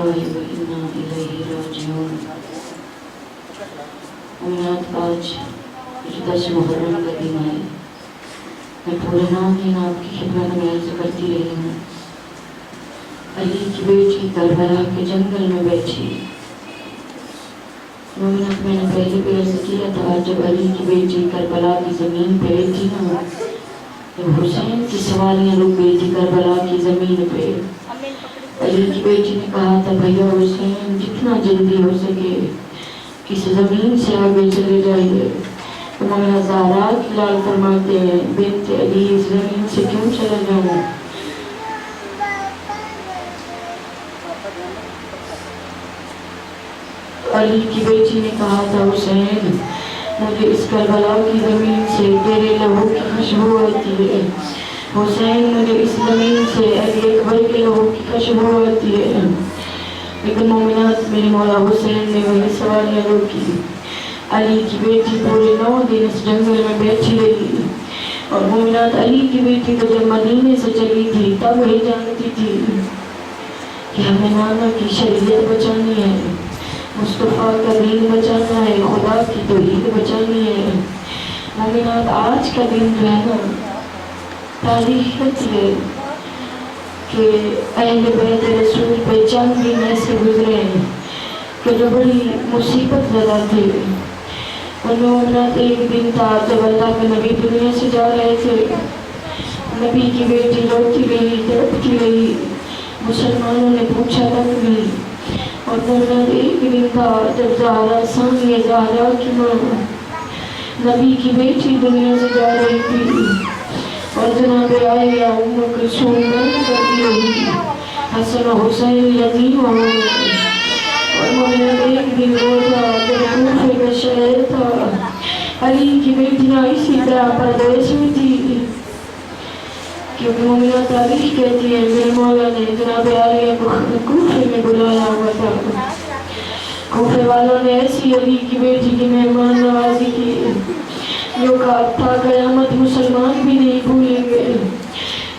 लिल्लाहि व इन्ना इलैहि राजिऊन। उम्मीद आज 10 मुहर्रम का दिन है। मैं पूरे नाम आपकी खिदमत में अर्ज करती रही हूँ। अली की बेटी करबला के जंगल में बैठी। मोमिनत मैंने पहले भी अर्ज किया था, जब अली की बेटी करबला की ज़मीन पे बैठी ना, तो हुसैन की सवारियाँ रुक गई थी करबला की ज़मीन पे। अली की बेटी ने कहा था, भैया हुसैन जितना जल्दी हो सके इस ज़मीन से आगे चले जाइए। तो मौला ज़हरा की लाल फरमाते हैं, बिन्त अली इस ज़मीन से क्यों चला जाऊँ। अली की बेटी ने कहा था, हुसैन मुझे इस करबला की ज़मीन से तेरे लहू की खुशबू आती है। हुसैन मुझे इस ज़मीन से अली अकबर के लहू की खुशबू आती है। लेकिन मोमिनात मेरे मौला हुसैन ने वही सवालियाँ रोकी। अली की बेटी पूरे 9 दिन इस जंगल में बैठी रही। और मोमिनात अली की बेटी तो जब मदीने से चली थी तब वही जानती थी कि हमें नाना की शरीयत बचानी है, मुस्तफ़ा का दीन बचाना है, खुदा की तौहीद बचानी है। मोमिनात आज का दिन जो है ना, तारीख कहती है कि अहले बैत रसूल पे चंद दिन ऐसे गुजरे हैं कि जो बड़ी मुसीबत ज़दा थे। उनमें मोमिनात एक दिन था जब अल्लाह के नबी दुनिया से जा रहे थे। नबी की बेटी रोती रही, तड़पती रही। मुसलमानों ने पूछा तक नहीं। और मोमिनात एक दिन था जब ज़हरा सानिया ज़हरा की माँ नबी की बेटी दुनिया से जा रही थी। और जनाब आलिया उम्मे कुलसूम बंद करती रही। हसन हुसैन यतीम हो गए। और मोमिनात एक दिन रोज़ा जब कूफे का शहर था, अली की बेटियाँ इसी तरह परदेश में थी। क्योंकि मोमिनात तारीख कहती है, मेरे मौला ने जनाब आलिया को कूफे में बुलाया हुआ था। कूफे वालों ने ऐसी अली की बेटी की मेहमान नवाजी की जो कहा था क़यामत मुसलमान भी नहीं भूलेंगे।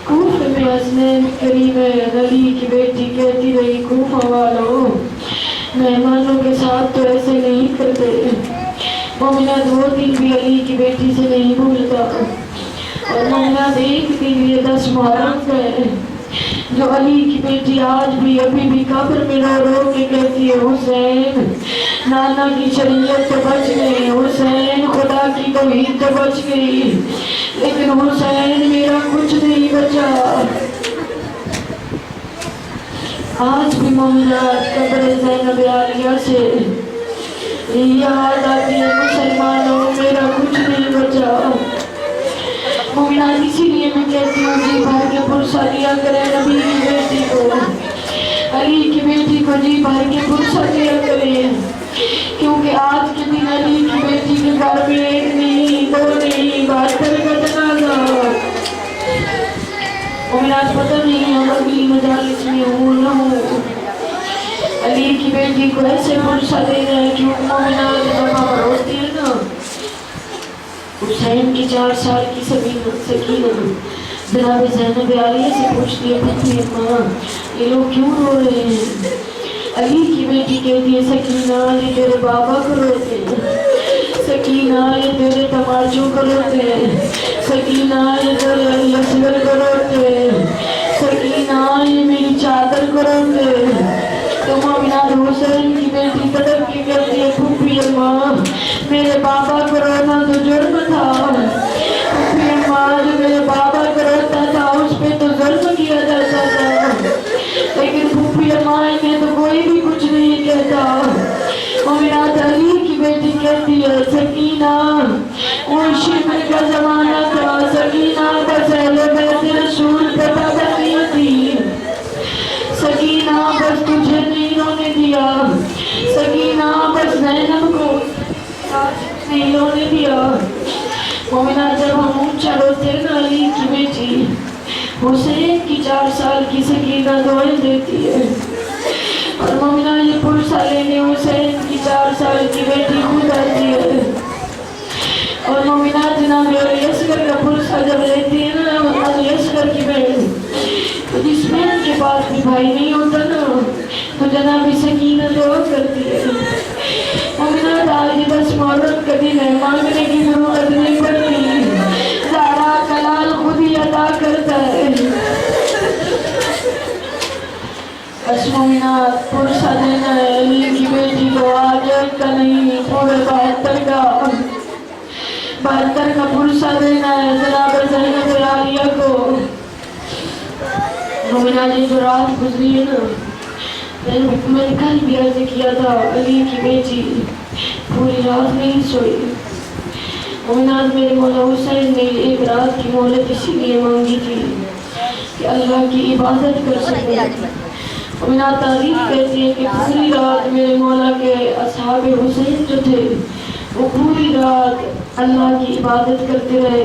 कूफे में हसनैन करीम अली की बेटी कहती रही, कूफा वालों मेहमानों के साथ तो ऐसे नहीं करते। मोमिनात वो दिन भी अली की बेटी से नहीं भूलता। और मोमिनात एक दिन ये 10 मुहर्रम है जो अली की बेटी आज भी अभी भी कब्र में रो रो के कहती है, हुसैन नाना की शरीयत तो बच गई, हुसैन खुदा की तौहीद तो बच गई, लेकिन हुसैन मेरा कुछ नहीं बचा। आज भी मोमिनात कब्र ज़ैनब आलिया से याद आती है, मुसलमानों मेरा कुछ नहीं बचा। मोमिनात इसीलिए मैं कहती हूँ, जी भर के पुरसा दिया करें नबी की बेटी को, अली की बेटी को जी भर के पुरसा दिया करें। क्योंकि आज के दिन अली की बेटी के घर में 1 नहीं 2 नहीं 72 का जनाजा। मोमिनात पता नहीं हम अगली मजालिस में हूँ न हूँ, अली की बेटी को ऐसे पुरसा देना है। क्यों मोमिनात जब हम रोती है ना, हुसैन की 4 साल की सकीना जनाब ज़ैनब आलिया से पूछती है, पुत्री माँ ये लोग क्यों रो रहे हैं। अली की बेटी कहती है, सकीना ये तेरे बाबा को रोते हैं, सकीना ये तेरे तमाचों को रोते हैं, सकीना ये तेरे असगर को रोते हैं, सकीना ये मेरी चादर को रोते हैं। तो मोमिनात हुसैन की बेटी तड़प के कहती है, फूफी अम्मा मेरे बाबा को रोना तो जुर्म था, फूफी अम्मा जो मेरे बाबा को रोता था उस पर तो जुर्म किया जाता था, लेकिन फूफी अम्मा ने तो कोई भी कुछ नहीं कहता। मोमिनात अली की बेटी कहती है, सकीना वो शिफ्ट का जमाना था, सकीना बस अहले बैत रसूल पे पाबंदी थी, सकीना बस तुझे नहीं रोने दिया, सकीना बस ज़ैनब को नहीं रोने दिया। मोमिनात जब हम ऊंचा रोते ना, अली की बेटी हुसैन की 4 साल की सकीना दुआएं देती है। और मोमिनात ये पुरसा लेने हुसैन की 4 साल की बेटी खुद आती है। और मोमिनात जनाब असगर का पुरसा जब लेती है ना, असगर की बहन, तो जिस बहन के पास भी भाई नहीं होता ना, تو جناب سکینہ دعا کرتی ہے مومنات آج بس مولد کا دن ہے، مانگنے کی ضرورت نہیں پڑتی، زہرا کلال خود ہی عطا کرتا ہے۔ بس مومنات پرسہ دینا ہے علی کی بیٹی کو، آج ایک کا نہیں پورے 72 کا پرسہ دینا ہے جناب زینب عالیہ کو۔ مومنات یہ جو رات گزری ہے نا، میں نے کل بھی عرض کیا تھا علی کی بیٹی پوری رات نہیں سوئی۔ مومنات میرے مولا حسین نے ایک رات کی مہلت اسی لیے مانگی تھی کہ اللہ کی عبادت کر سکے۔ مومنات تاریخ کہتی ہے کہ پوری رات میرے مولا کے اصحاب حسین جو تھے وہ پوری رات اللہ کی عبادت کرتے رہے۔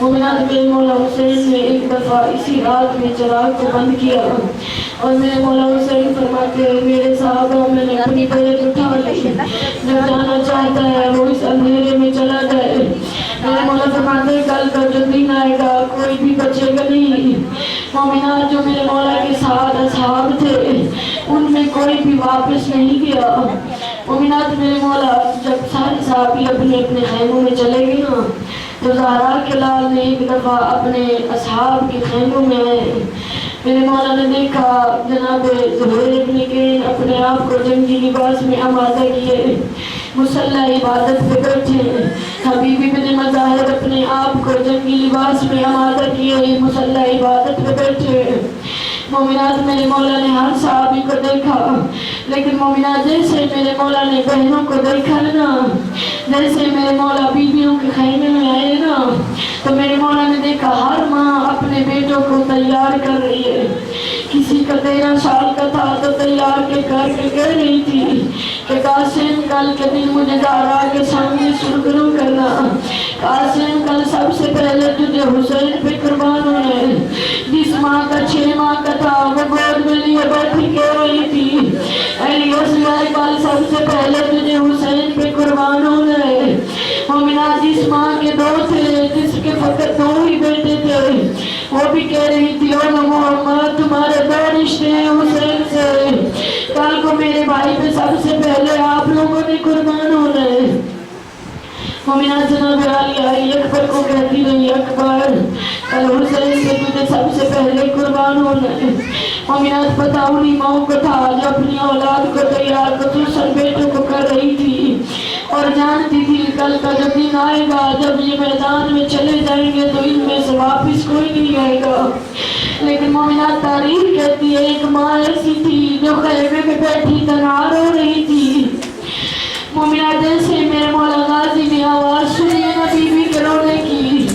مومنات میرے مولا حسین نے ایک دفعہ اسی رات میں چراغ کو بند کیا اور میرے مولا حسین فرماتے ہیں میرے صحابہ میں نے اپنی بیعت اٹھا لی، جو جانا چاہتا ہے وہ اس اندھیرے میں چلا جائے۔ میرے مولا فرماتے ہیں کل کا جو دن آئے گا کوئی بھی بچے گا نہیں۔ مومنات جو میرے مولا کے ساتھ اصحاب تھے ان میں کوئی بھی واپس نہیں گیا۔ مومنات میرے مولا جب سارے صحابی اپنے اپنے خیموں میں چلے گئے نا تو زہرا کے لال نے ایک دفعہ اپنے اصحاب کے خیموں میں آئے۔ میرے مولا نے دیکھا جناب زہیر ابن کین اپنے آپ کو جنگی لباس میں آمادہ کیے، مصلی عبادت پہ بیٹھے۔ حبیب ابن مظاہر اپنے آپ کو جنگی لباس میں آمادہ کیے، مصلی عبادت پہ بیٹھے۔ مومنات میرے مولا نے ہر صحابی کو دیکھا، لیکن مومنات جیسے میرے مولا نے بہنوں کو دیکھا نا، جیسے میرے مولا بیویوں کے خیمے میں آئے نا تو میرے مولا نے دیکھا ہر ماں اپنے بیٹوں کو تیار کر رہی ہے۔ کسی کا 13 سال کا تھا تو تیار کے کر کے کہہ رہی تھی کہ قاسم کل کے دن مجھے زہرا کے سامنے سرخرو کرنا، قاسم کل سب سے پہلے تجھے حسین پہ قربان ہونا ہے۔ جس ماں کا 6 ماہ کا تھا وہ گود میں لیے بیٹھی کہہ رہی تھی علی اسمائی کل سب سے پہلے تجھے حسین پہ قربان ہونا ہے۔ مومنات جس ماں کے 2 تھے، جس کے فقط 2 ہی بیٹے تھے، وہ بھی کہہ رہی تھی او محمد تمہارے 2 رشتے ہیں حسین سے، کل کو میرے بھائی پہ سب سے پہلے آپ لوگوں نے قربان ہونا ہے۔ مومنات جناب علی اکبر کو کہتی رہی اکبر کل حسین پہ تجھے سب سے پہلے قربان ہونا ہے۔ مومنات پتہ انہی ماؤں کو تھا جو اپنی اولاد کو تیار خصوصاً بیٹوں کو کر رہی تھی اور جانتی تھی کل کا جو دن آئے گا جب یہ میدان میں چلے جائیں گے تو ان میں سے واپس کوئی نہیں آئے گا۔ لیکن مومنات تاریخ کہتی ہے ایک ماں ایسی تھی جو خیمے میں بیٹھی تنہا رو رہی تھی۔ مومنات جیسے میرے مولا غازی نے آواز سنی ہے نا بیوی کے رونے کی،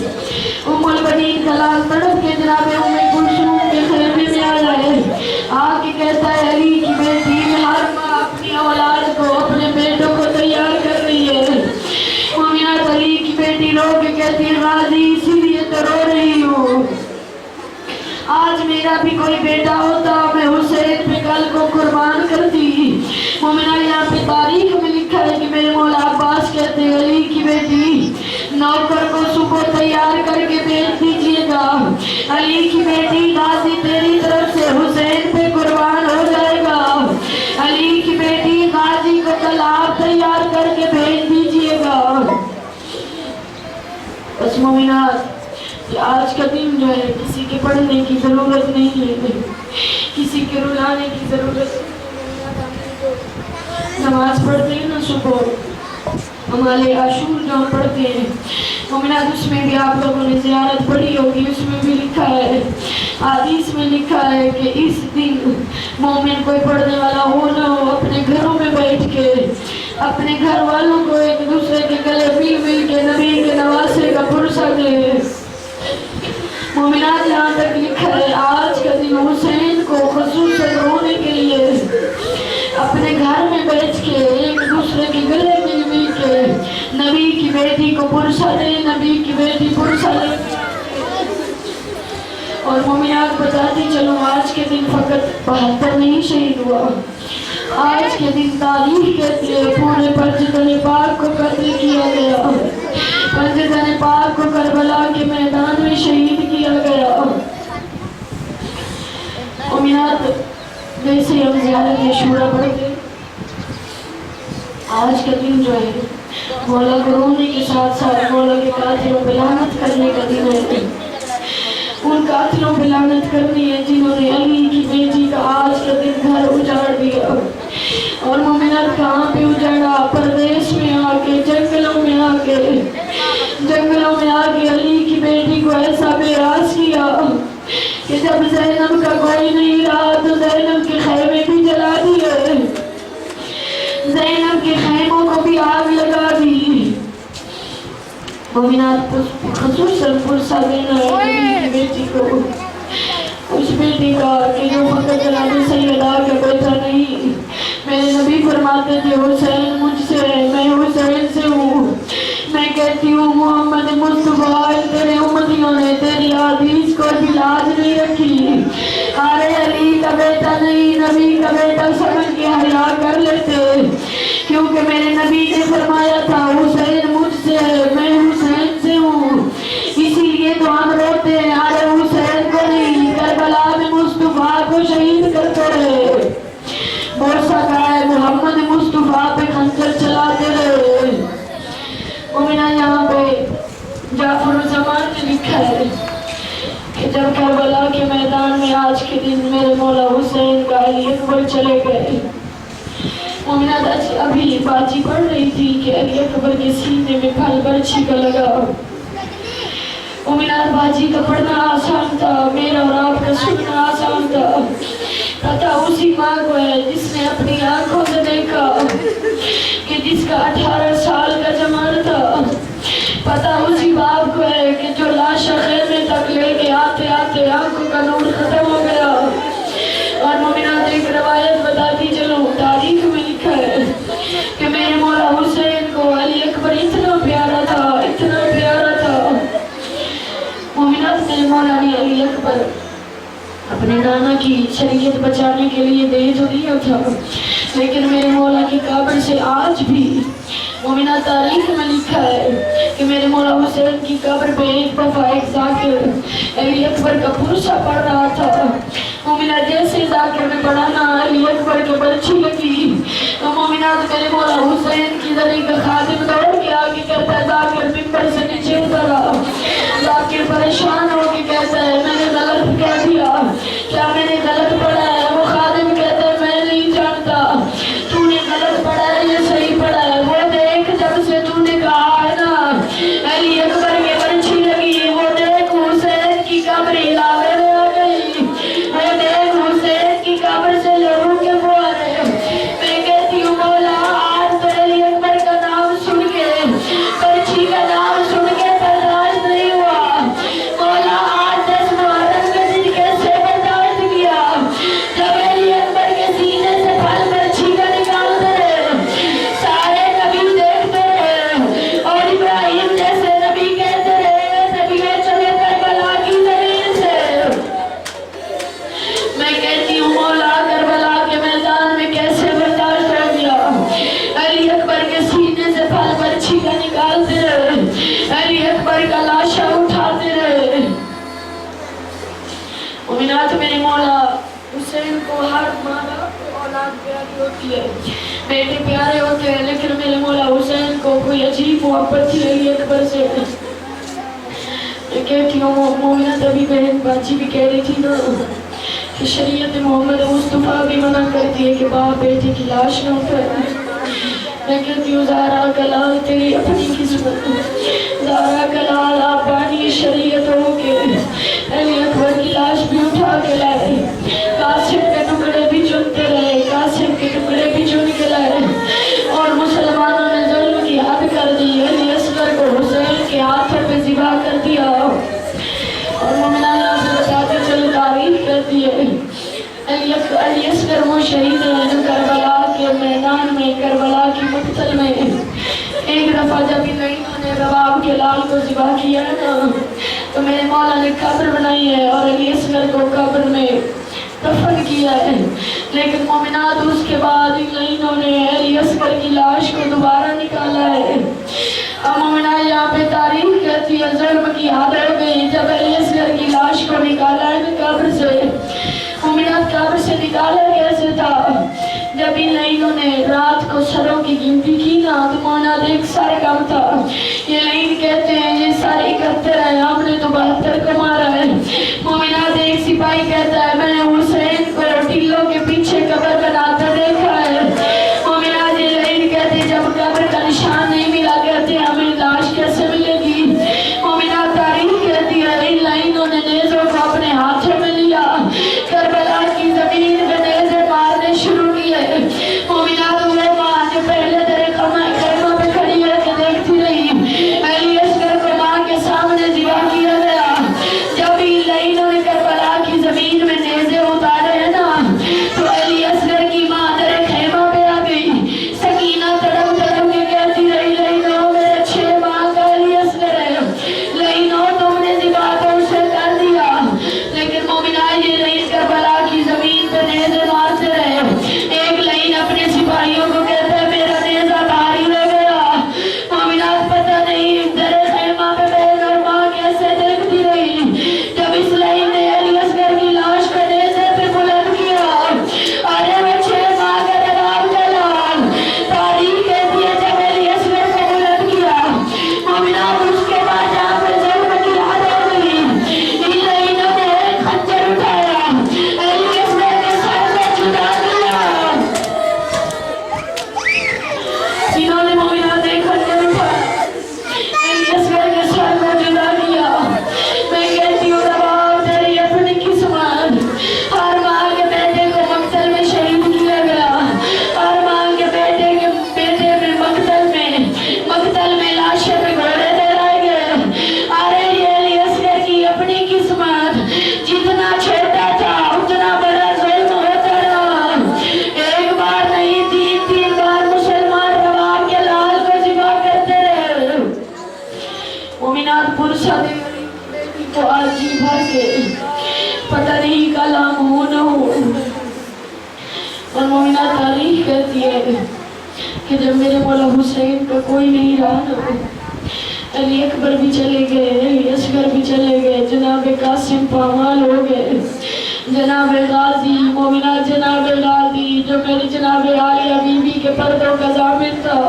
ام البنین کا لال تڑپ کے جناب ام کلثوم کے خیمے میں آیا ہے، آ کے کہتا ہے علی کی بیٹی ہر ماں اپنی اولاد کو اپنے بیٹوں کو تیار کر رہی ہے۔ مومنات علی کی بیٹی رو کے کہتی ہے غازی اسی لیے تو رو رہی ہوں، آج میرا بھی کوئی بیٹا ہوتا میں حسین پہ کل کو قربان کرتی۔ مومنات یہاں پہ تاریخ میں لکھا ہے کہ میرے مولا عباس کہتے ہیں علی کی بیٹی نوکر کو صبح تیار کر کے بھیج دیجیے گا، علی کی بیٹی غازی تیری طرف سے حسین پہ قربان ہو جائے گا، علی کی بیٹی غازی کو کل آپ تیار کر کے بھیج دیجیے گا۔ بس مومنات آج کا دن جو ہے کسی کے پڑھنے کی ضرورت نہیں ہے، کسی کے رلانے کی ضرورت نہیں۔ نماز پڑھتے ہیں نا صبح ہمارے عاشور جو ہم پڑھتے ہیں مومنات اس میں بھی آپ لوگوں نے زیارت پڑھی ہوگی، اس میں بھی لکھا ہے حدیث میں لکھا ہے کہ اس دن مومن کوئی پڑھنے والا ہو نہ ہو اپنے گھروں میں بیٹھ کے اپنے گھر والوں کو ایک دوسرے کے گلے مل مل کے نبی کے نواسے کا پرسہ دے۔ مومنات یہاں تک لکھا ہے آج کا دن حسین کو خصوصاً رونے کے لیے اپنے گھر میں بیٹھ کے ایک دوسرے کے گلے مل مل کے نبی کی بیٹی کو پرسہ دے، نبی کی بیٹی پرسہ لے۔ اور مومنات بتاتی چلو آج کے دن فقط 72 نہیں شہید ہوا، آج کے دن تاریخ کہتی ہے پورے پنجتن پاک کو قتل کیا گیا، پنجتن پاک کو کربلا کے میدان میں شہید کیا گیا۔ مومنات वैसे हम ज़ियारत शूरा पढ़ते। आज का दिन जो है मौला को रोने के साथ साथ मौला के कातिलों पे लानत करने का दिन है। उन कातिलों पे लानत करनी है जिन्होंने अली की बेटी का आज का दिन घर उजाड़ दिया। और मोमिनत कहाँ पे उजाड़ा? परदेश में आके, जंगलों में आके अली की बेटी को ऐसा बेरास किया कि जब ज़ैनब का कोई नहीं रहा तो ज़ैनब के खैमे भी जला दिए, ज़ैनब के खैमों को भी आग लगा दी। मोमिनात खुसूसन पुरसा देना है नबी की बेटी को, उस बेटी का कि जो फकत जलाने सैयदा का बेटा नहीं। मेरे नबी फरमाते थे हुसैन मुझसे है, मैं हुसैन से हूँ। मैं कहती हूँ मोहम्मद मुस्तफा तेरे उम्मतियों ने तेरी हदीस को भी लाज नहीं रखी। अरे अली का बेटा नहीं, नबी का बेटा समझ के हया कर लेते, क्योंकि मेरे नबी ने फरमाया था हुसैन मुझसे है, मैं हुसैन से हूँ। इसीलिए तो हम रोते हैं, अरे हुसैन को नहीं, करबला में मुस्तफा को शहीद करते रहे। बोसा का है मोहम्मद मुस्तफा पे खंजर चलाते रहे। मोमिना यहाँ पे जाफर ज़मान ने लिखा है कि जब करबला के मैदान में आज के दिन मेरे मौला हुसैन का अली अकबर चले गए। मोमिना अभी बाजी पढ़ रही थी कि अली अकबर के सीने में फल बर्छी का लगा। मोमिना बाजी का पढ़ना आसान था, मेरा और आपका सुनना आसान था। पता उसी माँ को है जिसने अपनी आंखों से देखा कि जिसका 18 साल का जमाना था। पता उसी बाप को है कि जो लाश खेमे तक लेके आते आते आंखों का नूर खत्म हो गया। और मोमिनात एक रवायत बताती चलो, तारीख में लिखा है कि मेरे मौला हुसैन को अली अकबर इतना प्यारा था, इतना प्यारा था। मोमिनात मेरे मौला ने अली अकबर अपने नाना की शरीयत बचाने के लिए दे तो दिया था, लेकिन मेरे मौला की कब्र से आज भी मोमिना तारीख में लिखा है कि मेरे मौला हुसैन की कब्र पे एक दफा एक जाकिर अली अकबर का पुरसा पढ़ रहा था। मोमिना जैसे जाकिर ने पढ़ा ना अली अकबर के बर्छी लगी तो मोमिना मेरे मौला हुसैन की जरी का खादिम दौड़ के आगे कहता है जाकिर मिंबर से नीचे उतरा। जाकिर परेशान होके कहता है मैंने गलत कह दिया, क्या मैंने गलत पढ़ा है? वो खादिम कहता है मैं नहीं जानता तूने गलत पढ़ा है या सही पढ़ा है। वो देख जब से तूने कहा है ना अली अकबर के बर्छी लगी, वो देख हुसैन की कब्र इलावे में आ गई, वो देख हुसैन की कब्र से लहू के फुहारे। मैं कहती हूँ मौला आज तो अली अकबर का नाम सुन के, बर्छी का नाम सुन के बर्दाश्त नहीं हुआ। मौला आज 10 मुहर्रम का दिन कैसे बर्दाश्त किया जब अली अकबर के सीने से फल बर्छी का निकालते रहे, सारे नबी देखते रहे और इब्राहिम जैसे नबी कहते रहे नबियों चले करबला की जमीन से। मैं कहती हूँ मौला करबला के मैदान में कैसे बर्दाश्त कर दिया? अली अकबर के सीने से फल बर्छी का निकालते रहे, अली अकबर का लाशा उठाते रहे। मोमिनात मेरे मौला हुसैन को हर माँ बाप को औलाद प्यारी होती है, बेटे प्यारे होते हैं, लेकिन मेरे मौला हुसैन को कोई अजीब मोहब्बत थी अली अकबर से। मैं कहती हूँ मोमिनात अभी बहन बाजी भी कह रही थी ना कि शरीयत मोहम्मद मुस्तफा भी मना करती है कि बाप बेटे की लाश न उठाए। मैं कहती हूँ ज़हरा का लाल तेरी अपनी किस्मत, ज़हरा का लाल आप बानी शरीयत हो के अली अकबर की लाश भी उठा के लाए, कासिम के टुकड़े भी चुनते रहे, कासिम के टुकड़े भी चुन के लाए और मुसलमानों ने जुल्म की हद कर दी। अली असगर को हुसैन के हाथों पे ज़िबा कर दिया। और मोमिना से बताते चलो तारीफ करती है अली असगर वो शहीद है जो करबला के मैदान में, करबला की मक्तल में एक दफा जब इन्होंने रबाब के लाल को ज़िबा किया है ना तो मेरे मौला ने कब्र बनाई है और अली असगर को कब्र में दफन किया है। लेकिन मोमिनात उसके बाद इन्होंने अली असगर की लाश को दोबारा निकाला है। अब मोमिना यहाँ पे तारीफ कहती है जुल्म की हद हो गई जब अली असगर की लाश को निकाला है कब्र से। मोमिनात कब्र से निकाला कैसे? جب ان لائنوں نے رات کو سروں کی گنتی کی نا تو مومنات ایک سارے کام تھا. یہ لائن کہتے ہیں یہ سارے 71 ہے، ہم نے تو 72 کو مارا ہے. مومنات ایک سپاہی کہتا ہے میں نے حسین کو ٹیلوں کے پیچھے قبر بناتا دیکھا ہے. مومنات یہ لائن کہتے ہیں جب قبر کا نشان نہیں ملا کرتے ہمیں لاش کیسے ملے گی. مومنات تاریخ کہتی ہے ان لائنوں نے نیزوں کو اپنے ہاتھوں میں لیا، کربلا کی زمین پہ نیزے مارنے شروع کیے. مومنات وہ ماں جو پہلے درے خیمہ پہ کھڑی ہے کہ دیکھتی رہی، علی اصغر کو ماں کے سامنے ذبح کیا گیا. جب ان لائنوں نے کربلا کی زمین میں نیزے اتارے ہیں نا تو علی اصغر کی ماں درے خیمہ پہ آ گئی. سکینہ تڑپ تڑپ کے کہتی رہی لائنوں میرے 6 ماہ کا علی اصغر ہے، لائنوں تم نے ذبح تو اسے کر دیا. لیکن مومنات یہ لائن کربلا کی زمین پہ نیزے مارتے رہے. ایک لائن اپنے سپاہیوں کو کہتا ہے میرا نیزہ بھاری ہو گیا. مومنات پتہ نہیں درے خیمہ پہ بہن اور ماں کیسے دیکھتی رہی جب اس لائن نے علی اصغر کی لاش کو نیزے پہ بلند کیا. ارے وہ 6 ماہ کا جناب جلال تاریخ کہتی ہے جب علی اصغر کو بلند کیا. مومنات اس کے بعد جہاں پہ ظلم کی حد ہو گئی ان لائنوں نے ایک خنجر اٹھایا، علی اصغر کے سر میں چھڑا دیا. انہوں نے مومنات ایک خنجر اٹھایا، علی اصغر کے سر کو جدا کیا. میں کہتی ہوں رباب تیری اپنی قسمت. ہر ماں کے بیٹے کو مقتل میں شہید کیا گیا، ہر ماں کے بیٹے میں مقتل میں لاشیں پہ گھوڑے لہرائے گئے. ارے یہ علی اصغر کی اپنی قسمت، جتنا چھوٹا تھا اتنا بڑا ظلم ہوتا رہا. ایک بار نہیں 3 بار مسلمان رباب کے لال کو ذبح کرتے رہے. مومنات پرسہ دے تو آج جی بھر کے پتہ نہیں کلام ہو نہ ہو. اور مومنات تاریخ کہتی ہے کہ جب میرے مولا حسین کا کوئی نہیں رہا نا، علی اکبر بھی چلے گئے، علی اصغر بھی چلے گئے، جناب قاسم پامال ہو گئے، جناب غازی مومنات جناب غازی جو میری جناب عالیہ بی بی کے پردوں کا ضامن تھا.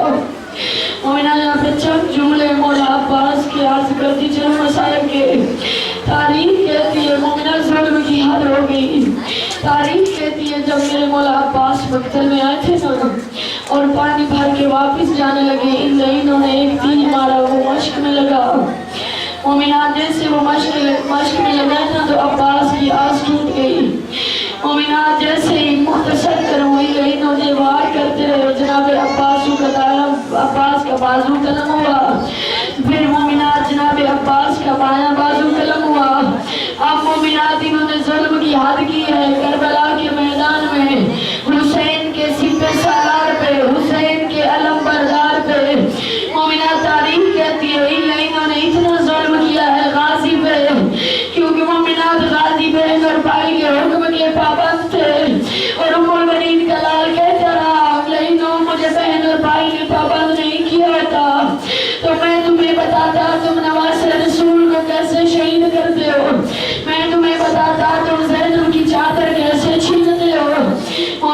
مومنات یہاں پہ چند جملے مولا عباس کے عرض کرتی چلو مسائل کے. تاریخ کہتی ہے مومنات ظلم کی حد ہو گئی. تاریخ کہتی ہے جب میرے مولا عباس مقتل میں آئے تھے نا اور پانی بھر کے واپس جانے لگے ان لائنوں نے ایک تیر مارا، وہ مشق میں لگا. مومنات جیسے وہ مشق میں لگا نا تو عباس کی آس ٹوٹ گئی. مومنات جیسے ہی مختصر کروں ان لائنوں نے وار کرتے رہے، جناب عباس کا بازو قلم ہوا، پھر مومنات جناب عباس کا بایاں بازو قلم ہوا. اب مومنات انہوں نے ظلم کی حد کی ہے. کربلا کے میدان میں حسین کے سپہ سالار پہ، حسین کے علم بردار پہ مومنات تاریخ کہتی ہے ان لائنوں نے اتنا ظلم کیا ہے غازی پہ، کیونکہ مومنات غازی بہن اور بھائی کے حکم کے پابند تھے. اور ام المؤمنین کا لال کہتا رہا لائنوں مجھے بہن اور بھائی نے پابند نہیں کیا ہوتا تو میں تمہیں بتاتا تم نواز رسول کو کیسے شہید کرتے ہو، میں تمہیں بتاتا تم زینب کی چادر کیسے چھینتے ہو.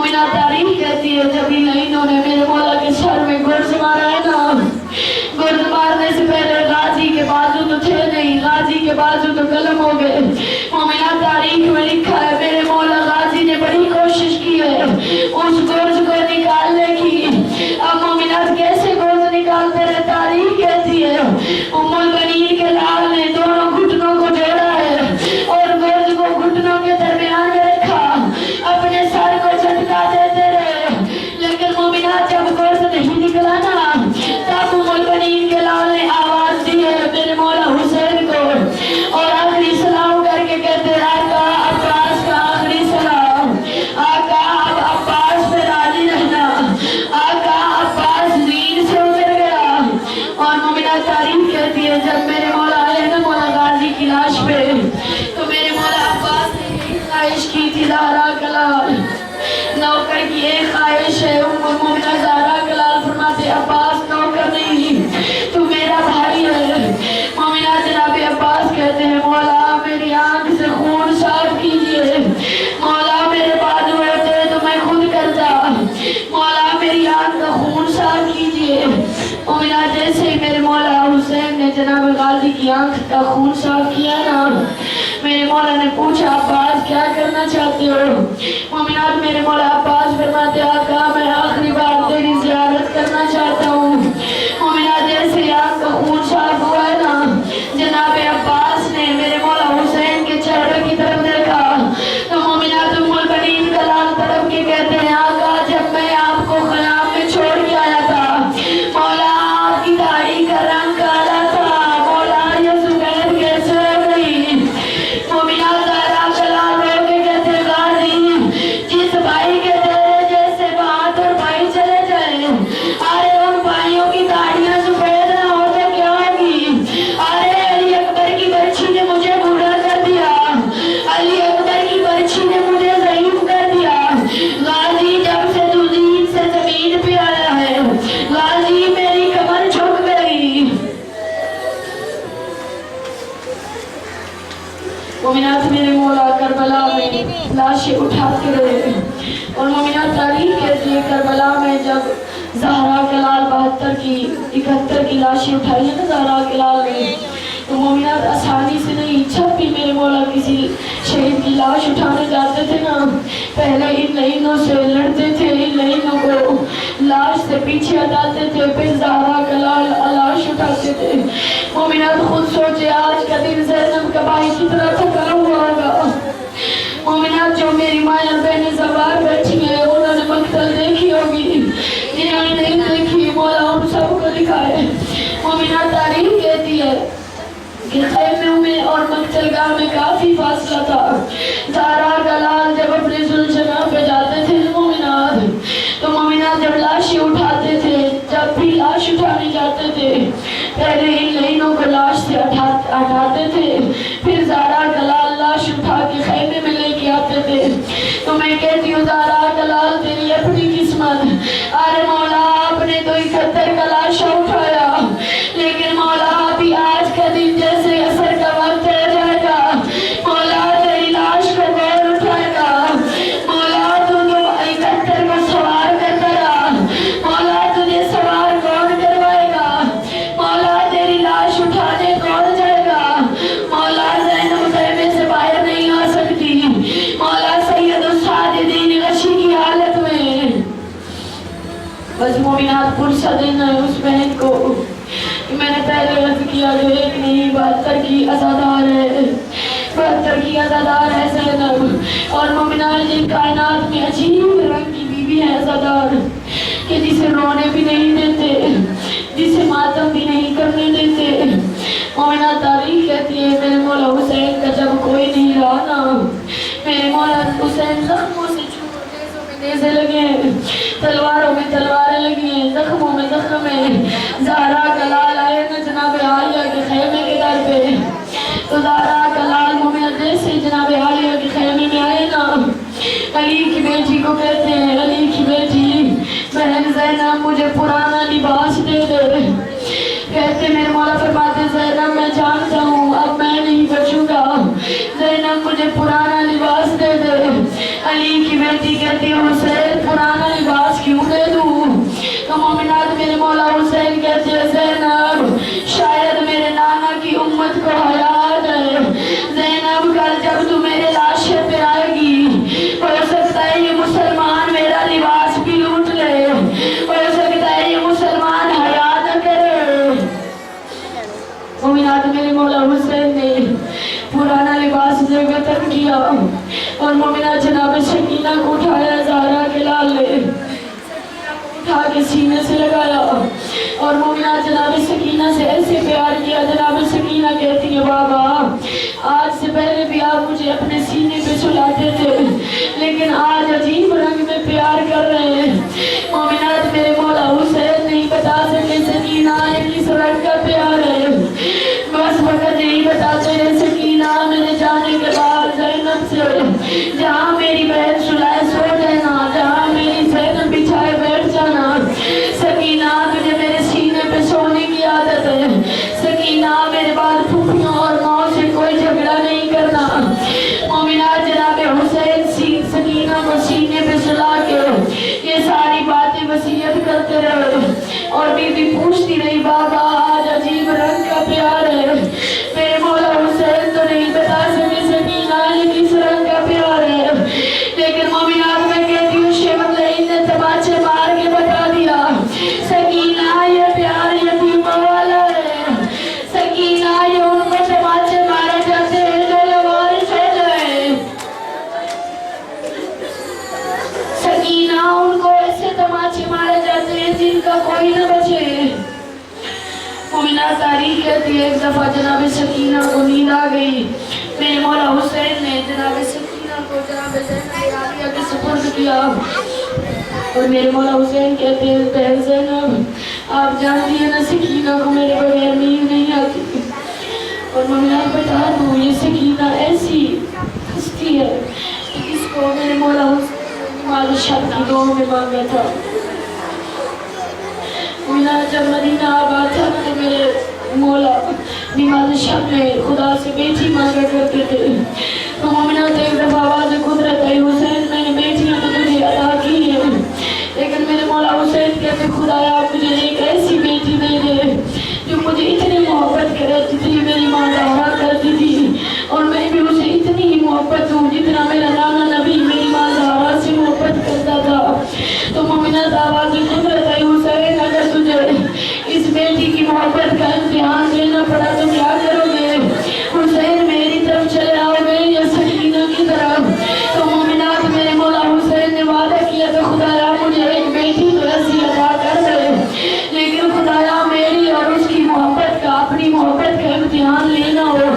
دادی کی آنکھ کا خون صاف کیا نا۔ میرے مولا نے پوچھا عباس کیا کرنا چاہتے ہو؟ مومنات میرے مولا عباس فرماتے آقا میں آخری بار تیری زیارت کرنا چاہتا ہوں۔ مومنات جیسے آنکھ کا خون صاف ہوا ہے نا، جناب عباس نے میرے مولا حسین کے چہرے کی طرف دیکھا تو مومنات ام البنین کا لال طرف کے کہتے ہیں آقا جب میں آپ کو خیام میں چھوڑ کے آیا تھا مولا آپ کی داڑھی کا رنگ کالا تھا، مولا یہ زبیر کیسے ہو گئی؟ مومنات زہرا کا لال ہو کے کہتے ہیں غازی جس بھائی کے تیرے جیسے بہادر بھائی چلے جائے ارے ان بھائیوں کی داڑھیاں سفید نہ ہو تو کیا ہوگی؟ ارے علی اکبر کی برچھی نے مجھے بوڑھا کر دیا، علی اکبر کی برچھی نے مجھے ضعیف کر دیا۔ غازی جب سے تو دین سے زمین پہ آیا ہے غازی میری کمر جھک گئی۔ مومنات میرے مولا کربلا میں لاشیں اٹھاتے رہے اور مومنات تاریخ کہتی ہے کربلا میں جب زہرا کے لال 71 کی لاشیں اٹھائی ہیں نا زہرا کے لال نے تو مومنات آسانی سے نہیں، جب بھی میرے مولا کسی شہید کی لاش اٹھانے جاتے تھے نا پہلے ان لہینوں سے لڑتے تھے، ان لہینوں کو لاش سے پیچھے ہٹاتے تھے، پھر زہرا کا لال لاش اٹھاتے تھے۔ مومنات خود سوچے آج کا دن زینب کا بھائی کتنا تھکا ہوا ہوگا۔ مومنات جو میری مائیں بہنیں سوار بیٹھی ہیں انہوں نے مقتل دیکھی ہوگی، جنہوں نے نہیں دیکھی مولا ان سب کو دکھائے۔ مومنات تاریخ کہتی ہے کہ خیموں میں اور مقتل گاہ میں کافی فاصلہ تھا۔ زہرا کا لال جب اپنے ذوالجناح پہ جاتے تھے تو مومنات جب لاشیں اٹھاتے تھے، جب بھی لاش اٹھانے جاتے تھے پہلے ان لہینوں کو لاش سے ہٹاتے تھے، پھر زہرا کا لال لاش اٹھا کے خیمے میں لے کے آتے تھے۔ تو میں کہتی ہوں زہرا کا لال تیری اپنی قسمت، ارے مولا آپ نے تو 71 کا لاشا اٹھایا لیکن مولا ابھی آج کا دن جیسے عصر کا وقت ہے جائے گا مولا تیری لاش کو کون اٹھائے گا؟ مولا تو 71 کو سوار کرتا رہا، مولا تجھے سوار کون کروائے گا؟ مولا تیری لاش اٹھانے کون جائے گا؟ مولا زینب خیمے سے باہر نہیں آ سکتی، مولا سید الساجدین غشی کی حالت میں۔ بس مومنات پرسہ دینا ہے اس بہن کو کہ میں نے پہلے عرض کیا جو ایک نہیں 72 کی عزادار ہے، 72 کی عزادار ہے زینب، اور مومنات جن کائنات میں عجیب رنگ کی بیوی ہے عزادار کہ جسے رونے بھی نہیں دیتے، جسے ماتم بھی نہیں کرنے دیتے۔ مومنات تاریخ کہتی ہے میرے مولا حسین کا جب کوئی نہیں رہا نا میرے مولا حسین زخموں سے نیزے لگے ہیں، تلواروں میں تلواریں لگی ہیں، زخموں میں زخم ہیں۔ زہرا کا لال آئے نا جناب عالیہ کے خیمے کے در پہ تو زہرا کا لال مومنات جیسے جناب عالیہ کے خیمے میں آئے نا علی کی بیٹی کو کہتے ہیں علی کی بیٹی بہن زینب مجھے پرانا لباس دے دے۔ کہتے میرے مولا فرماتے زینب میں جانتا ہوں اب میں نہیں بچوں گا، زینب مجھے پرانا لباس دے دے۔ علی کی بیٹی کہتی ہے حسین پرانا لباس کیوں دے دوں؟ تو مومنات میرے مولا حسین کہتے ہیں زینب شاید میرے نانا کی امت کو حیا آ جائے، زینب کل جب تو میرے لاشے پہ آئے گی ہو سکتا ہے یہ مسلمان میرا لباس بھی لوٹ لے، ہو سکتا ہے یہ مسلمان حیا نہ کرے۔ مومنات میرے مولا حسین نے پرانا لباس دے کے تک کیا اور مومنات جناب سکینہ کو اٹھایا، زہرا کے لال نے اٹھا کے سینے سے لگایا اور مومنات جناب سکینہ سے ایسے پیار کیا۔ جناب سکینہ کہتی ہے بابا آج سے پہلے بھی آپ مجھے اپنے سینے پہ سلاتے تھے لیکن آج عجیب رنگ میں پیار کر رہے ہیں۔ مومنات میرے مولا حسین نہیں بتا سکے سکینہ کس رنگ کا پیار ہے، بس وقت یہی بتاتے رہے سکینہ میرے جانے کے بعد زینب سے جہاں میری بہن سلائے سو جانا، جہاں میری زینب بچھائے بیٹھ جانا، سکینہ تجھے میرے سینے پہ سونے کی عادت ہے، سکینہ میرے بعد پھوپھیوں اور ماں سے کوئی جھگڑا نہیں کرنا۔ مومنات جناب حسین سکینہ کو سینے پہ سلا کے یہ ساری باتیں وصیت کرتے رہے اور بی بی پوچھتی رہی بابا آج عجیب رنگ کا پیار ہے، کہتی ہے ایک دفعہ جناب سکینہ کو نیند آ گئی. میرے مولا حسین نے جناب سکینہ کو جناب زینب عالیہ کے سپرد کیا اور میرے مولا حسین کہتے ہیں بہن زینب آپ جانتی ہیں نا سکینہ کو میرے بغیر نیند نہیں آتی اور میں بتا دوں یہ سکینہ ایسی ہستی ہے اس کو میرے مولا حسین نماز شب کی دعا میں مانگا تھا. جب مدینہ آباد تھا تو میرے مولا نماز شب میں خدا سے بیٹی مانگا کرتے تھے. تو مومنات ایک دفعہ آواز قدرت آئی حسین میں نے بیٹیاں تو تجھے عطا کی ہے لیکن میرے مولا حسین کہتے خدایا مجھے ایک ایسی بیٹی دے دے جو مجھے اتنی محبت کرے جتنی میری ماں زہرا کرتی تھی اور میں بھی اسے اتنی ہی محبت دوں جتنا میرا نانا نبی میری ماں زہرا سے محبت کرتا تھا. تو مومنات آواز قدرت آئی حسین اگر تجھے اس بیٹی کی محبت کا امتحان لینا پڑا تو کیا کرو گے؟ حسین میری طرف چلے آؤ گے یا سکینہ کی طرف؟ تو مومنات میرے مولا حسین نے وعدہ کیا تو خدایا مجھے ایک بیٹی تو ایسی عطا کر دے لیکن خدایا میری اور اس کی محبت کا اپنی محبت کا امتحان لینا ہو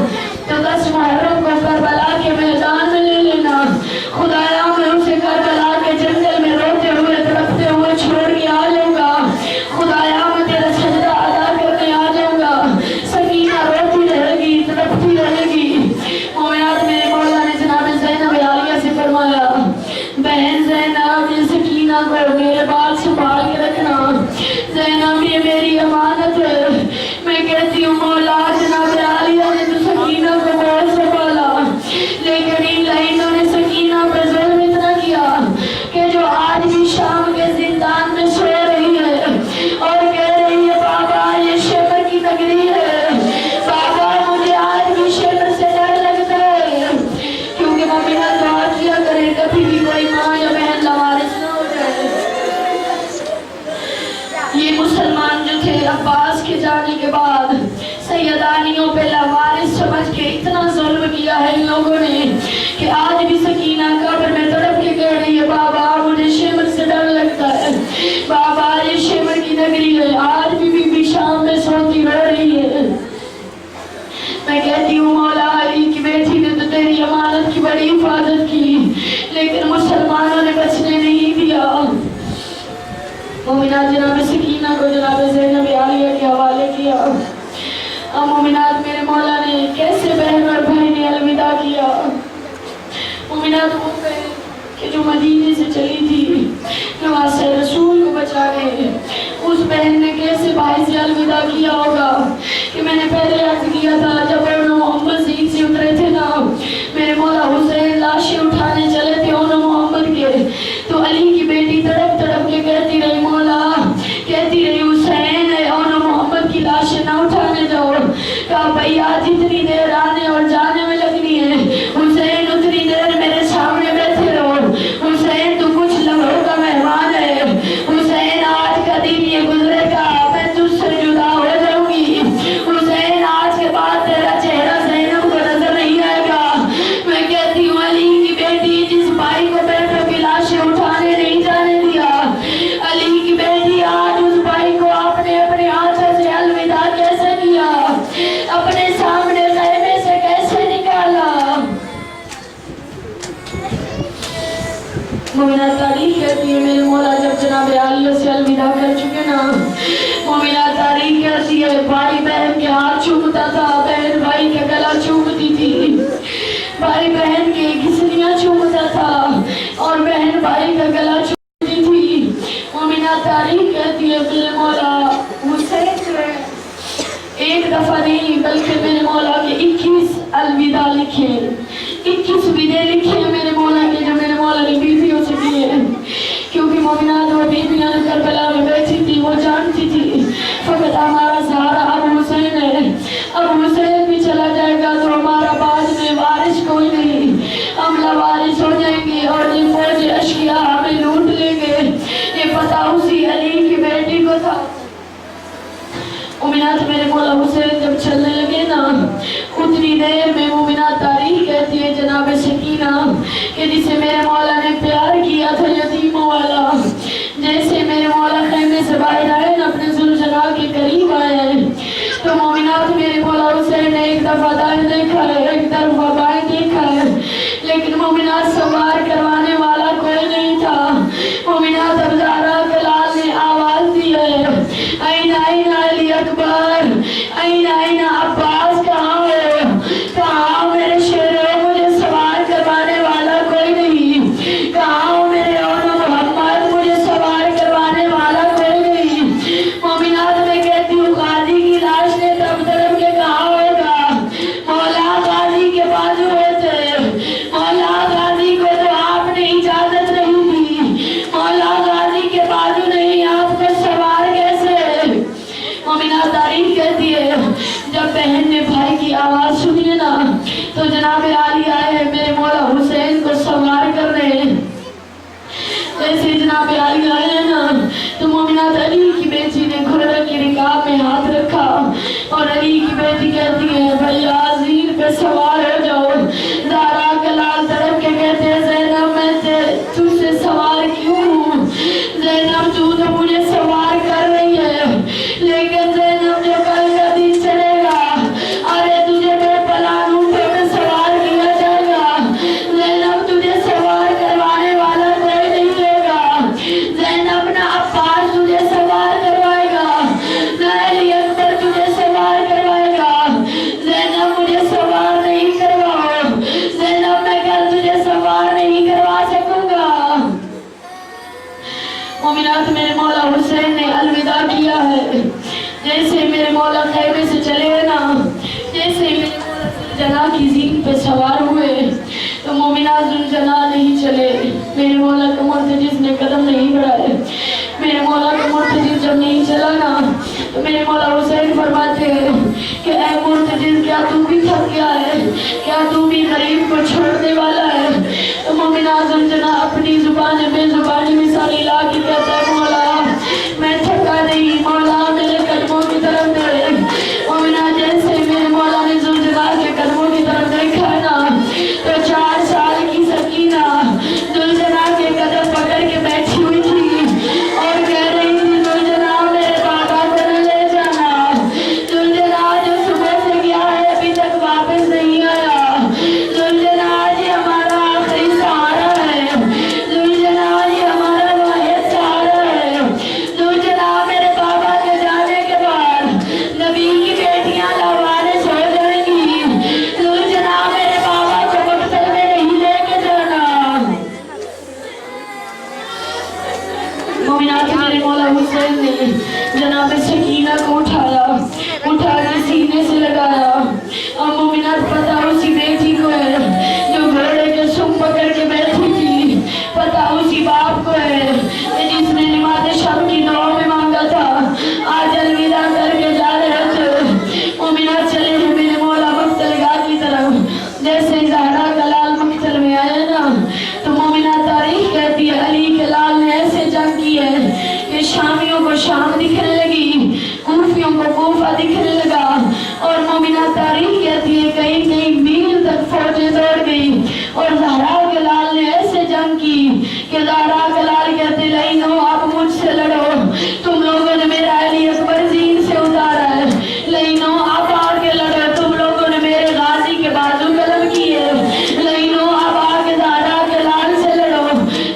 تو 10 محرم کو کربلا کے میدان میں لے لینا. خدایا میں اسے کربلا کے جنگل میں روتے ہوئے تڑپتے ہوئے چھوڑ کے آ جاؤں گا. خدایا میں تیرا سجدہ ادا کرنے آ جاؤں گا. سکینہ روتی رہے گی تڑپتی رہے گی. مومنات میرے مولا نے جناب زینب عالیہ سے فرمایا بہن زینب یہ سکینہ کو میرے بال سنبھال کے رکھنا. زینب یہ میری امانت ہے. میں کہتی ہوں مولا جناب عالیہ نے تو سکینہ کو بہت سنبھالا لیکن ان لائنوں نے سکینہ پر ظلم اتنا کیا کہ جو آج بھی شام کے زندان میں سو رہی ہے اور کہہ رہی ہے بابا یہ شیبر کی نگری ہے. بابا مجھے آج بھی شیبر سے ڈر لگتا ہے کیونکہ مومنہ دعا کیا کرے کبھی بھی کوئی ماں یا بہن لوارث نہ ہو جائے. یہ مسلمان جو تھے عباس کے جانے کے بعد سیدانیوں پہ لوارث سمجھ کے اتنا ظلم کیا ہے ان لوگوں نے کہ آج بھی سکینہ قبر میں تڑپ کے کہہ رہی ہے بابا مجھے شیبر سے ڈر لگتا ہے. بابا یہ شیبر کی نگری ہے. آج بھی شام میں سوتی رو رہی ہے. میں کہتی ہوں مولا علی کی بیٹی نے تو تیری امانت کی بڑی حفاظت کی لیکن مسلمانوں نے بچنے نہیں دیا. مومنات جناب سکینہ کو جناب زینب عالیہ کے حوالے کیا. اب مومنات میرے مولا نے کیسے بہن اور بھائی نے الوداع کیا. مومنات وہ بہن کہ جو مدینے سے چلی تھی نواسہ رسول کو بچانے اس بہن نے کیسے بھائی سے الوداع کیا ہوگا کہ میں نے پہلے عرض کیا تھا جب محمد زین سے اترے تھے نا میرے مولا حسین لاشیں اٹھانے چلے تھے محمد کے تو علی کی بیٹی تڑپ تڑپ کے کہتی رہی مولا کہتی رہی حسین محمد کی لاشیں نہ اٹھانے جاؤ. کہا بھیا جتنی دیر آنے اور جانے میں لگنی ہے حسین اتنی دیر میرے سامنے بیٹھے رہو. حسین تو کچھ لمحوں کا مہمان ہے. حسین آج کا دن یہ گزرے گا میں تجھ سے جدا ہو جاؤں گی. حسین آج کے بعد تیرا چہرہ زینب کو نظر نہیں آئے گا. میں کہتی ہوں علی کی بیٹی جس بھائی کو بیٹوں کی لاشیں اٹھانے نہیں جانے دیا علی کی بیٹی آج اس بھائی کو اپنے ہاتھوں سے الوداع کیسے کیا اپنے سامنے خیمے سے کیسے نکالا. مومنہ تاریخ کہتی ہے میرے مولا جب جناب عالیہ سے الوداع کر چکے نا مومنہ تاریخ کہتی ہے بھائی بہن کے ہاتھ چومتا تھا بہن بھائی کا گلا چومتی تھی بھائی بہن کے گھسنیاں چومتا تھا اور بہن بھائی کا گلا چومتی تھی. مومنہ تاریخ کہتی ہے میرے مولا حسین جو ہے ایک دفعہ نہیں بلکہ میرے مولا کے 21 الوداع لکھے 21 ودے لکھے میرے مولا کے جو میرے مولا نے بیویوں سے دیے کیونکہ مومنات وہ بیویاں کربلا میں بیٹھی تھی وہ جانتی تھی فقط ہمارا سہارا اب حسین ہے. اب حسین بھی چلا جائے گا تو ہمارا بعد میں وارث کوئی نہیں ہم لوارث ہو جائیں گے اور یہ فوج اشکیا ہمیں لوٹ لیں گے. یہ پتہ اسی علی کی بیٹی کو تھا. مومنات میرے مولا حسین جب چلنے لگے نا اتنی دیر میں مومنات تاریخ کہتی ہے جناب سکینہ کہ جسے میرے مولا نے پیار کیا تھا یتیموں والا جیسے میرے مولا خیمے سے باہر آئے نا اپنے زلجلال کے قریب آئے تو مومنات मोमिनात मेरे मौला हुसैन ने एक दफा दाएं देखा है, एक दफा बाएं देखा है, लेकिन मोमिनात सवार करवाने वाला कोई नहीं था। मोमिनात अब ज़हरा के लाल ने आवाज दी है, ऐना ऐना अली अकबर, ऐना ऐना अब्बास, कहाँ हो, कहाँ हो मेरे शेरों, मुझे सवार करवाने वाला कोई नहीं, कहाँ हो मेरे औनो मोहम्मद, मुझे सवार करवाने वाला कोई नहीं। मोमिनात में कहती हूँ गाजी की लाश ने तब तरफ के कहा होगा, मौला गाजी के बाजू होते, मौला गाजी को तो आपने इजाजत नहीं दी, मौला गाजी के बाजू नहीं, आपको सवार कैसे। मोमिनात तारीफ कहती है जब बहन ने भाई की आवाज सुनी है ना तो जनाब आली आए हैं मेरे मौला हुसैन को सवार कर रहे हैं। जैसे जनाब आली आए हैं ना तो मोमिनात अली की बेटी ने घोड़े की रिकाब में हाथ रखा और अली की बेटी कहती है भैया ज़ीर पे सवार हो जाओ। ज़हरा का लाल तड़प के कहते हैं ज़ैनब मैं तुझसे सवार क्यों हूँ, ज़ैनब तू तो मुझे सवार कर रही है, लेकिन ज़ैनब जो कल का दिन चलेगा, अरे तुझे मैं पलान ऊँटे में सवार किया जाएगा, ज़ैनब तुझे सवार करवाने वाला कोई नहीं होगा, ज़ैनब ना अब्बास तुझे सवार करवाएगा, ना अली अकबर तुझे सवार करवाएगा, ज़ैनब मुझे सवार नहीं करवाओ, ज़ैनब मैं कल तुझे सवार नहीं करवा सकूंगा। मोमिनात मेरे मौला हुसैन ने अलविदा किया है। जैसे मेरे मौला खैमे से चले ना, जैसे मेरे मौला जना की ज़ीन पे सवार हुए तो मोमिनात जना नहीं चले। मेरे मौला का मुर्तजिज़ ने कदम नहीं बढ़ाए। मेरे मौला का मुर्तजिज़ जब नहीं चला ना तो मेरे मौला हुसैन फरमाते हैं कि ऐ मुर्तजिज़ क्या तू भी थक गया है, क्या तू भी गरीब को छोड़ने वाला है। तो मोमिनात जना अपनी जुबान बेजुबानी में सारी ला के कहता है मौला मैं थका नहीं, मौला मेरे कदमों की तरफ दे। मोमिनात जैसे मेरे मौला ने ज़ुल्ज़ुला के कदमों की तरफ देखा ना तो 4 साल की सकीना ज़ुल्ज़ुला के कदम पकड़ के बैठी हुई थी और कह रही थी ज़ुल्ज़ुला मेरे बाबा को न ले जाना, ज़ुल्ज़ुला जो सुबह से गया है अभी तक वापस नहीं आया, ज़ुल्ज़ुला ये हमारा आखिरी सहारा है, ज़ुल्ज़ुला ये हमारा वाहिद सहारा है, ज़ुल्ज़ुला मेरे बाबा के जाने के बाद नबी की बेटियां लावारिस हो जाएंगी, ज़ुल्ज़ुला मेरे बाबा को मकतल में नहीं लेके जाना। मोमिनात मेरे मौला हुसैन ने जनाब सकीना को उठाया, उठा के सीने से लगाया और मोमिनात पता उसी बेटी को है जो घोड़े के सुम पकड़ के बैठी थी, पता उसी बाप को है जिसने नमाज़ शब की दुआ में मांगा था आज अलविदा करके जा रहे थे। मोमिनात चले हैं मेरे मौला मक्तलगाह की तरफ। जैसे ज़हरा का लाल मक्तल में आया ना तो मोमिनात तारीख कहती है अली के लाल ने ऐसे जंग की है कि शामियों को शाम दिखने लगी, कूफियों को कूफा दिखने लगा और मोमिनात तारीख कहती है कई कई मील तक फौजें दौड़ गई और ज़हरा के लाल ने ऐसे जंग की कि ज़हरा के लाल कहते लइनो आप मुझसे लड़ो, तुम लोगों ने मेरा अली अकबर ज़ीन से उतारा है, लइनो आप आके लड़ो, तुम लोगों ने मेरे गाजी के बाजू कलम किए, लइनो आप आके ज़हरा के लाल से लड़ो,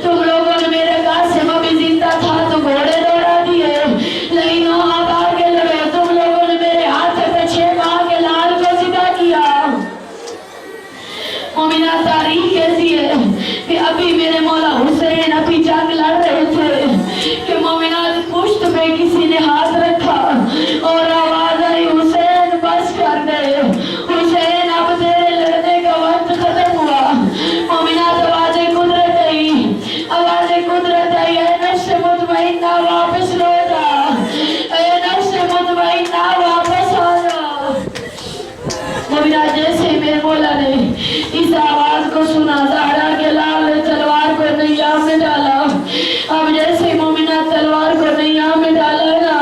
तुम लोगों ने मेरे कासिम अभी जिंदा था तो घोड़े दौड़ा दिए, लइनो आप आके लड़ो, तुम लोगों ने मेरे हाथ पे 6 माह के लाल को ज़िंदा किया। मोमिनात तारीख कहती है कि अभी मेरे मौला हुसैन अभी जंग लड़ रहे थे कि मोमिनात पुश्त पे किसी ने हाथ रखा और आवाज आई हुसैन बस कर दे, हुसैन अब तेरे लड़ने का वक्त खत्म हुआ। मोमिनात आवाज़ें कुदरत आई, आवाज़ें कुदरत आई, ऐ नफ्स मुतमइन्ना वापस लौट आ, ऐ नफ्स मुतमइन्ना वापस आ जा। मोमिनात जैसे मेरे मौला ने इस आवाज को सुना ज़हरा के लाल ने तलवार को नैया में डाला। अब जैसे मोमिनात तलवार को नैया में डाला ना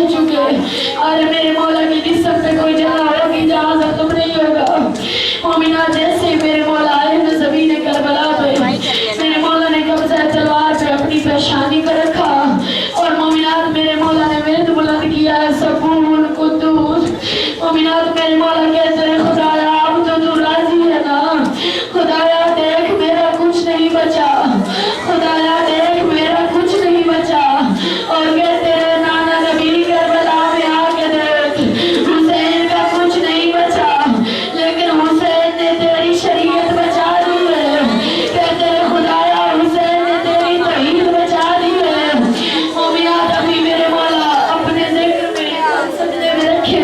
रह चुके, और मेरे मौला की जिस्म पे कोई जगह होगी जहाँ जख्म नहीं होगा। मोमिना जैसे मेरे मौला आए न ज़मीन करबला पे, मेरे मौला ने कब्ज़ा तलवार पे अपनी पेशानी पर रखा, और मोमिनात मेरे मौला ने वेद बुलंद किया है सबून कुद्दूस। मोमिनात मेरे मौला कहते हैं खुदाया अब तो तू राजी है ना, खुदाया देख मेरा कुछ नहीं बचा, खुदाया देख मेरा कुछ नहीं बचा। और कहते हैं नाना नबी करबला में आके देख हुसैन का कुछ नहीं बचा, लेकिन हुसैन ने तेरी शरीयत बचा दी है। कहते हैं खुदाया हुसैन ने तेरी तौहीद बचा दी है। मोमिनात अभी मेरे मौला अपने जिक्र में सजदे में रखे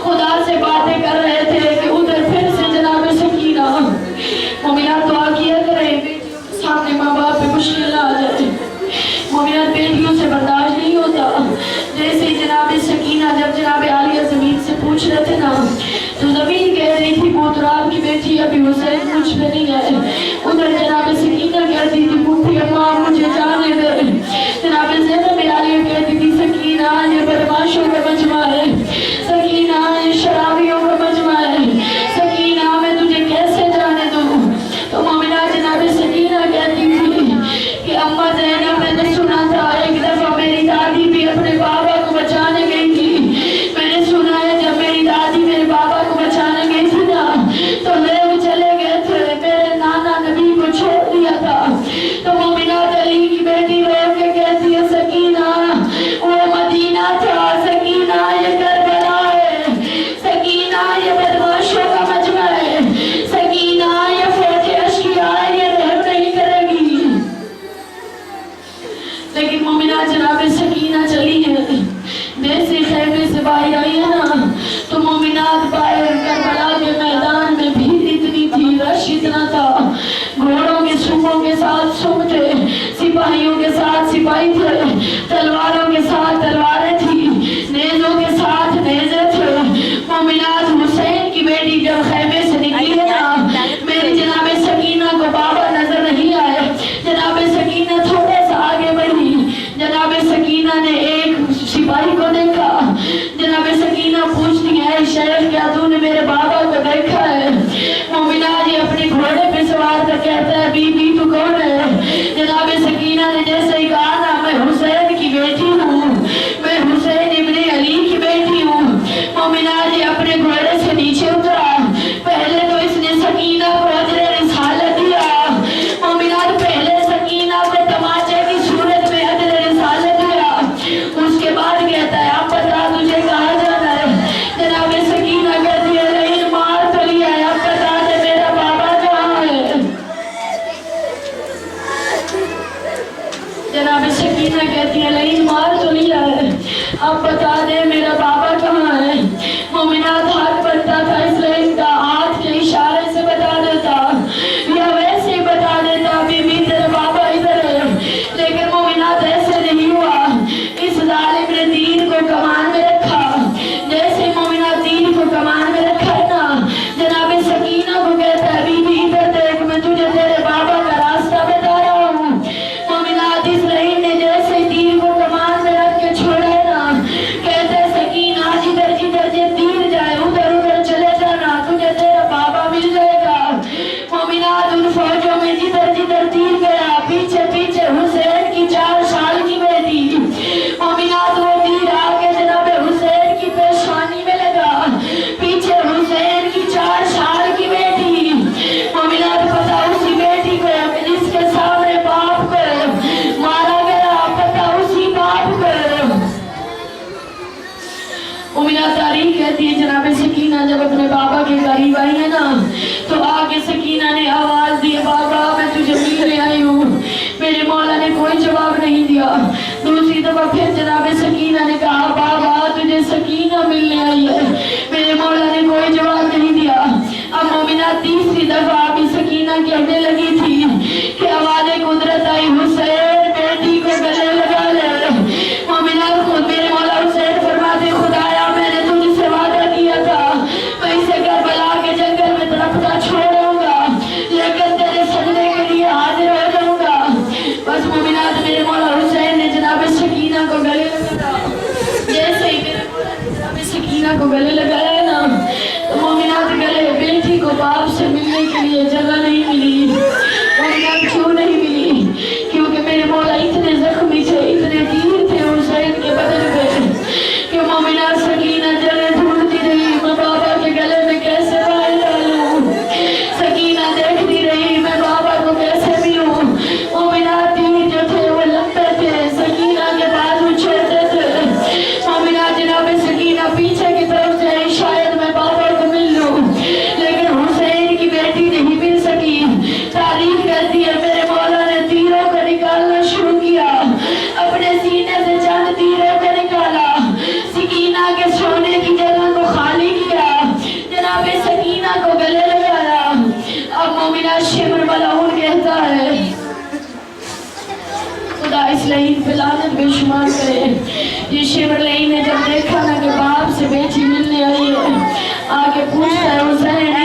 खुदा से बातें कर रहे थे कि उधर फिर से जनाब सकीना। मोमिनात दुआ किया करें सामने माँ बाप पे मुश्किल आ जाए, मोमिनात बेटियों से बर्दाश्त नहीं होता। जैसे जनाब सकीना जब जनाब आलिया ज़मीन से पूछ रहे थे ना, तो ज़मीन कह रही थी मोहतराम की बेटी अभी हुसैन मुझ पे नहीं है, उधर जनाब सकीना कहती थी मुफ्ती अम्मा मुझे जाने दे। जनाब ज़ैनब आलिया कहती थी सकीना ये बदमाशों का मजमा है, सकीना ये शराबियों का मजमा है, सकीना मैं तुझे कैसे जाने दूँ। तो मोमिना जनाब सकीना कहती थी कि अम्मा ज़ैनब मैंने सुना था एक दफ़ा मेरी दादी भी अपने बाबा को बचाने गई थी। मैंने सुना है जब मेरी दादी मेरे बाबा को बचाने गई थी ना, तो लोग चले गए थे, मेरे नाना नबी को छोड़ दिया था। तो मोमिना अली की बेटी रो के कहती है सकीना वो मदीना था, सकीना ये करबला है, सकीना ये बदमाशों का मजमा है, सकीना ये फौज अश्किया ये रहम नहीं करेगी। लेकिन मोमिना जनाब सकीना चली है, जैसे खैमे से बाहर आई है ना, तो मोमिनात बाहर करबला के मैदान में भीड़ इतनी थी, रश इतना था, घोड़ों के सूपों के साथ सूप थे, सिपाहियों के साथ सिपाही थे, तलवारों के साथ तलवारें थी, नेज़ों के साथ नेज़े थे। मोमिनात हुसैन की बेटी जब खैमे से निकली है ना, मेरी जनाब सकीना को बाबा नजर नहीं आए। जनाब सकीना थोड़ा सा आगे बढ़ी, जनाब सकीना ने एक सिपाही को देखा, जनाब सकीना पूछती है शेख क्या तूने मेरे बाबा को देखा है। मोमिना जी अपने घोड़े पे सवार कर कहता है बीबी तू कौन है। जनाब सकीना ने जैसे ही कहा ना मैं हुसैन की बेटी हूँ, मैं हुसैन इब्ने अली की बेटी हूँ। मोमिना जी अपने घोड़े से नीचे उतरा, पहले तो इसने सकीना को अजरे रिसालत दिया। मोमिना पहले सकीना को तमाचे की सूरत में अजरे रिसालत दिया, उसके बाद कहता है आप बता तुझे कहाँ जाना है। जनाब सकीना कहती है नहीं मार तो लिया है, आप बता दे मेरा बाबा कहाँ है। जनाब सकीना कहती है नहीं मार तो लिया है, अब बता दे मेरा बाबा कहाँ है। मोमिनात हाथ बनता था इसलिए इनका हाथ के इशारे से बता देता, या वैसे ही बता देता बीबी तेरा बाबा इधर है। लेकिन मोमिनात ऐसे नहीं हुआ, इस जालिम ने दीन को कमान में रखा। जैसे मोमिना दीन को कमान में रखा है ना, जनाब सकीना को कहता है बीबी इधर देख मैं तुझे तेरे बाबा का रास्ता बता रहा हूँ। मोमिनात इस रहीम ने जैसे दीन को कमान में रख के छोड़ा है ना, कहते सकीना जिधर जिधर जे तीर जाए उधर उधर चले जाना, तुझे तेरा बाबा मिल जाएगा। मोमिनात उन फौजों में जिधर जिधर तीर गया, पीछे पीछे हुसैन की 4 साल की बेटी। मोमिनात वो तीर आगे जनाब हुसैन की पेशानी में लगा, पीछे हुसैन की 4 साल की बेटी। मोमिनात पता उसी बेटी को जिसके सामने बाप को मारा गया, पता उसी बाप को। मोमिना तारीख कहती है जनाब सकीना जब अपने बाबा के करीब आई है ना, तो आगे सकीना ने आवाज दी बाबा मैं तुझे मिलने आई हूँ। मेरे मौला ने कोई जवाब नहीं दिया। दूसरी दफा फिर जनाब सकीना ने कहा बाबा तुझे सकीना मिलने आई है। मेरे मौला ने कोई जवाब नहीं दिया। अब मोमिना तीसरी दफा अभी सकीना कहने लगी थी कि आवाज़ कुदरत आई हुसैन बेटी को गले लगा ले। मोमिना खुद मेरे मौला हुसैन फरमाते खुदाया मैंने तुझसे वादा किया था मैं इसे करबला के जंगल में तड़पता छोड़ूंगा, लेकिन तेरे सजदे के लिए हाजिर हो जाऊंगा। बस मोमिनात मेरे मौला हुसैन ने जनाब सकीना को गले लगा को गले लगाया ना, तो मोमिनात गले बेटी को बाप से मिलने के लिए जगह नहीं मिली। मोमिनात क्यों नहीं मिली? क्योंकि मेरे मौला इतने जख्मी थे, इतने तीर थे हुसैन के बदन पे कि मोमिनात सकीना जले ढूंढती रही, मैं बाबा के गले में कैसे बाल डालूं। सकीना देखती रही, मैं बाबा को कैसे मिलूं। मोमिनात तीर जो थे वो लंबे थे, सकीना के बाजू छोटे थे। मोमिनात जनाब सकीना पीछे की तरफ से शायद मैं बाबा को मिल लूं, लेकिन हुसैन की बेटी नहीं मिल सकी। तारीफ कहती है मेरे मौला ने तीरों को निकालना शुरू किया, अपने सीने से चंद तीरों को निकाला, सकीना के सोने की जगह को खाली किया, जनाब सकीना को गले लगाया। अब मोमिना शिमर मलाउन कहता है खुदा इस लईन पे लानत बेशुमार करे। ये शिमर लईन ने जब देखा ना कि बाप से बेटी मिलने आई है, आके पूछता है हुसैन